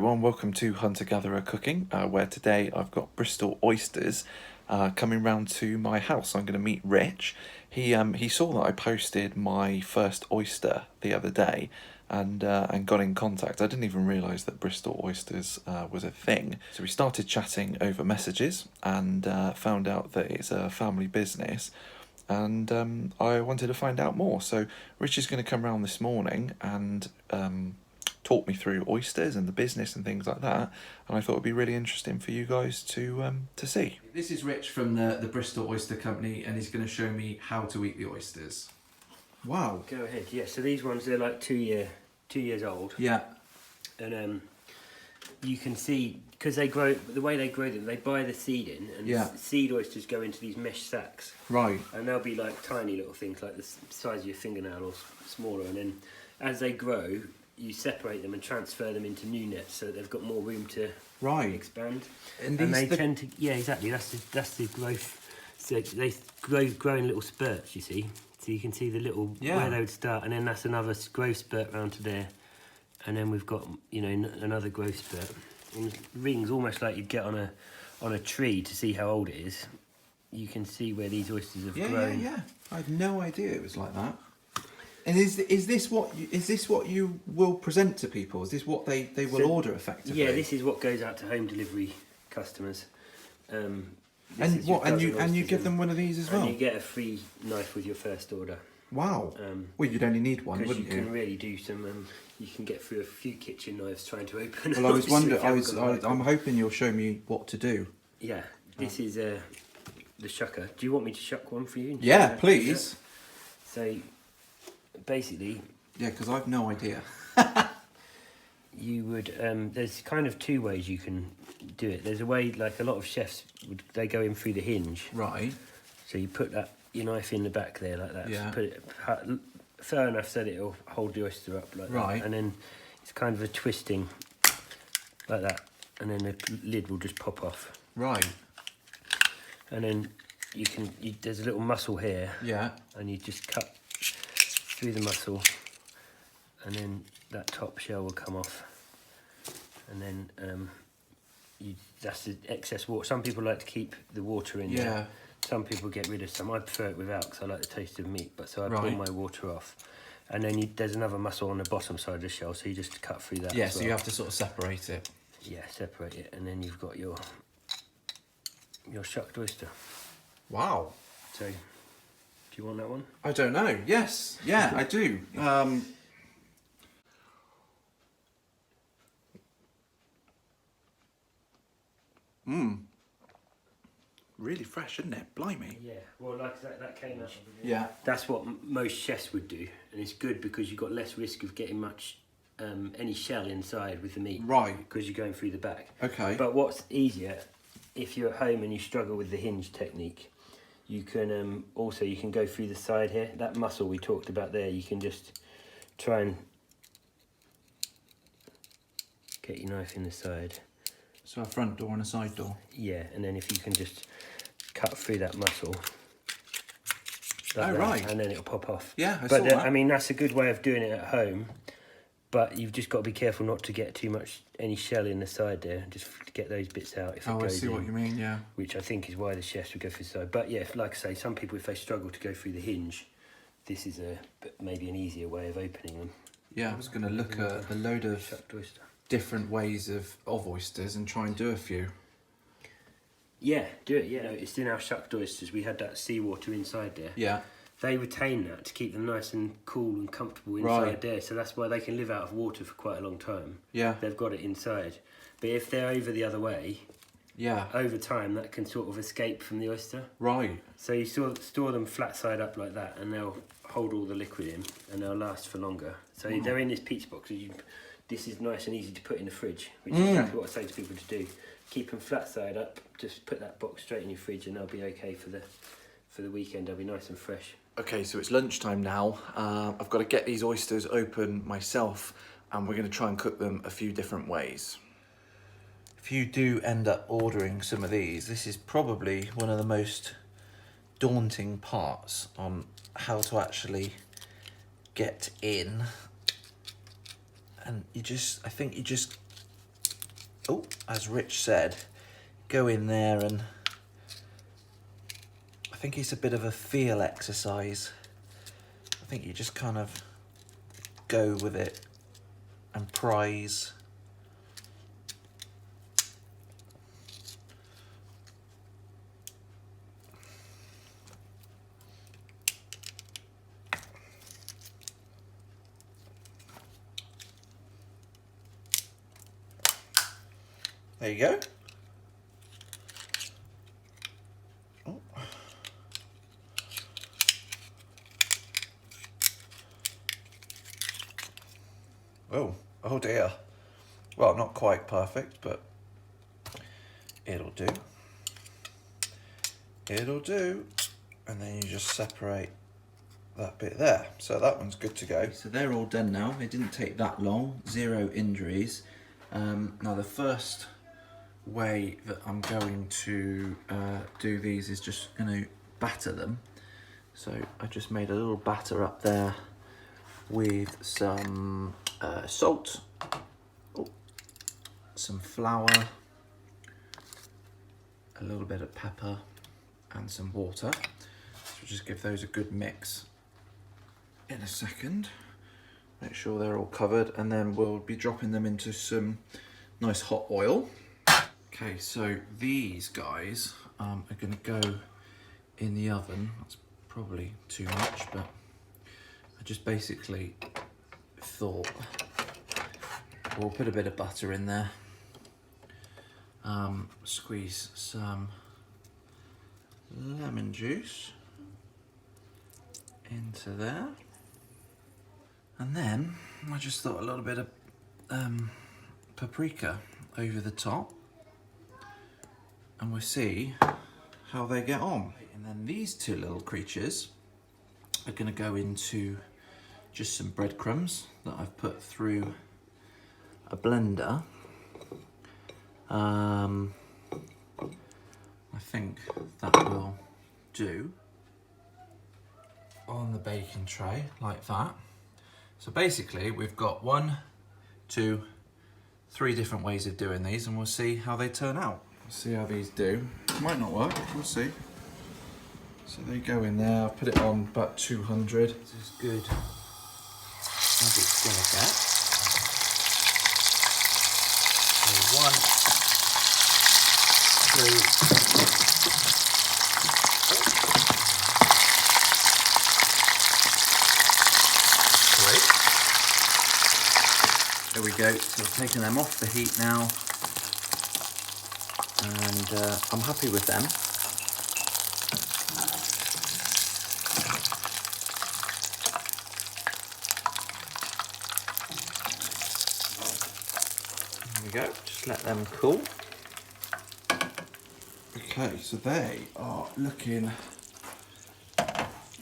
everyone, welcome to Hunter Gatherer Cooking, where today I've got Bristol Oysters coming round to my house. I'm going to meet Rich. He saw that I posted my first oyster the other day and got in contact. I didn't even realise that Bristol Oysters was a thing. So we started chatting over messages and found out that it's a family business. And I wanted to find out more. So Rich is going to come round this morning and talk me through oysters and the business and things like that, and I thought it'd be really interesting for you guys to see. This is Rich from the Bristol Oyster Company, and he's going to show me how to eat the oysters. Wow. Go ahead. Yeah. So these ones, they're like 2 years old. Yeah. And you can see, because they grow, the way they grow them, they buy the seed in, and seed oysters go into these mesh sacks. Right. And they'll be like tiny little things, like the size of your fingernail or smaller. And then as they grow, you separate them and transfer them into new nets so that they've got more room to expand. And they tend to, yeah, exactly. That's the growth. So they grow in little spurts. You see, so you can see the little where they would start, and then that's another growth spurt round to there, and then we've got another growth spurt. And rings almost like you'd get on a tree to see how old it is. You can see where these oysters have grown. Yeah. I had no idea it was like that. And is this what you will present to people? Is this what they will order effectively? Yeah, this is what goes out to home delivery customers. And you give them one of these as well? And you get a free knife with your first order. Wow. Well, you'd only need one, wouldn't you? You can really do some. You can get through a few kitchen knives trying to open. Well, I was wondering. I'm hoping you'll show me what to do. Yeah, this is the shucker. Do you want me to shuck one for you? Yeah, please. So, basically. Yeah, because I've no idea. You would. There's kind of two ways you can do it. There's a way, like a lot of chefs they go in through the hinge. Right. So you put your knife in the back there like that. Yeah. Put it fair enough so that it'll hold the oyster up like that. And then it's kind of a twisting like that, and then the lid will just pop off. Right. And then there's a little muscle here. Yeah. And you just cut through the muscle, and then that top shell will come off. And then that's the excess water. Some people like to keep the water in there. Some people get rid of some. I prefer it without because I like the taste of meat. But so I pull my water off, and then there's another muscle on the bottom side of the shell, so you just cut through that. Yeah, so you have to sort of separate it. Yeah, separate it, and then you've got your shucked oyster. Wow. So, do you want that one? I don't know. Yes. Yeah, I do. Really fresh, isn't it? Blimey. Yeah. Well, like that came out. Yeah. That's what most chefs would do, and it's good because you've got less risk of getting any shell inside with the meat. Right. Because you're going through the back. Okay. But what's easier, if you're at home and you struggle with the hinge technique, you can you can go through the side here. That muscle we talked about there, you can just try and get your knife in the side. So a front door and a side door. Yeah, and then if you can just cut through that muscle. Right. And then it'll pop off. Yeah, I saw that. I mean, that's a good way of doing it at home, but you've just got to be careful not to get too much any shell in the side there. Just to get those bits out if it goes in. I see what you mean. Yeah. Which I think is why the chefs would go through the side. But yeah, like I say, some people if they struggle to go through the hinge, this is maybe an easier way of opening them. Yeah, I was going to look at a load of shucked oyster. Different ways of oysters and try and do a few. Yeah, do it. Yeah, it's in our shucked oysters. We had that seawater inside there. Yeah. They retain that to keep them nice and cool and comfortable inside there. So that's why they can live out of water for quite a long time. Yeah. They've got it inside. But if they're over the other way, over time that can sort of escape from the oyster. Right. So you store them flat side up like that, and they'll hold all the liquid in, and they'll last for longer. So they're in this peach box. This is nice and easy to put in the fridge, which is exactly what I say to people to do. Keep them flat side up, just put that box straight in your fridge and they'll be okay for the weekend. They'll be nice and fresh. Okay, so it's lunchtime now. I've got to get these oysters open myself, and we're going to try and cook them a few different ways. If you do end up ordering some of these, this is probably one of the most daunting parts on how to actually get in. And I think you just oh, as Rich said, go in there and I think it's a bit of a feel exercise. I think you just kind of go with it and prise. There you go. Oh. Oh dear. Well, not quite perfect, but it'll do. It'll do. And then you just separate that bit there. So that one's good to go. So they're all done now. It didn't take that long. 0 injuries. Now the first way that I'm going to do these is just going to batter them. So I just made a little batter up there with some salt, some flour, a little bit of pepper and some water. So just give those a good mix in a second. Make sure they're all covered, and then we'll be dropping them into some nice hot oil. Okay, so these guys are going to go in the oven. That's probably too much, but I just basically thought we'll put a bit of butter in there, squeeze some lemon juice into there, and then I just thought a little bit of paprika over the top, and we'll see how they get on. And then these two little creatures are going to go into just some breadcrumbs that I've put through a blender. I think that will do on the baking tray like that. So basically we've got 1, 2, 3 different ways of doing these, and we'll see how they turn out. We'll see how these do. Might not work, we'll see. So they go in there, I'll put it on about 200. This is good as it's gonna get. So 1, 2, there we go. So I've taken them off the heat now, and I'm happy with them. There we go, just let them cool. Okay, so they are looking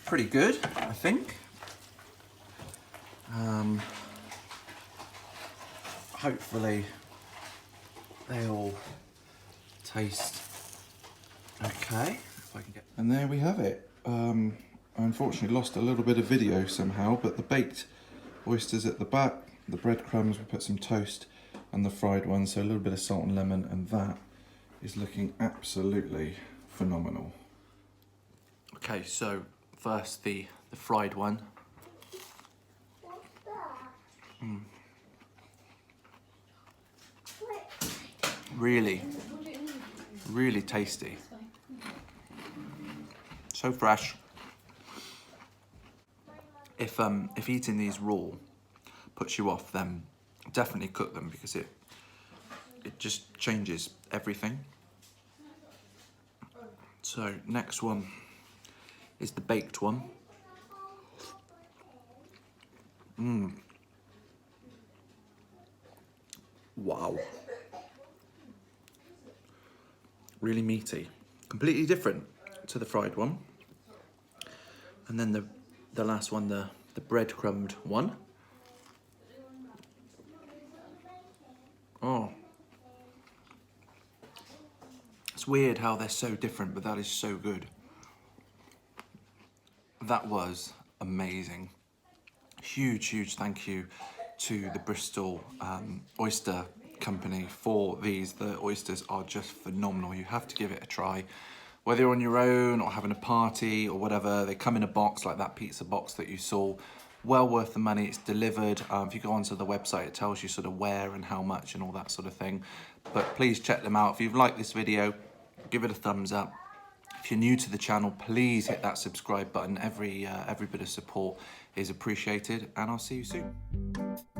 pretty good, I think. Hopefully they all taste okay. If I can get. And there we have it. I unfortunately lost a little bit of video somehow, but the baked oysters at the back, the breadcrumbs, we put some toast, and the fried ones, so a little bit of salt and lemon, and that is looking absolutely phenomenal. Okay, so first the fried one. Really, really tasty. So fresh. If eating these raw puts you off, then definitely cook them, because it just changes everything. So next one is the baked one. Wow. Really meaty. Completely different to the fried one. And then the last one, the breadcrumbed one. Oh. It's weird how they're so different, but that is so good. That was amazing. Huge, huge thank you to the Bristol Oyster company for these. The oysters are just phenomenal. You have to give it a try. Whether you're on your own or having a party or whatever, they come in a box like that pizza box that you saw. Well worth the money, it's delivered. If you go onto the website, it tells you sort of where and how much and all that sort of thing. But please check them out. If you've liked this video, give it a thumbs up. If you're new to the channel, please hit that subscribe button. Every bit of support is appreciated, and I'll see you soon.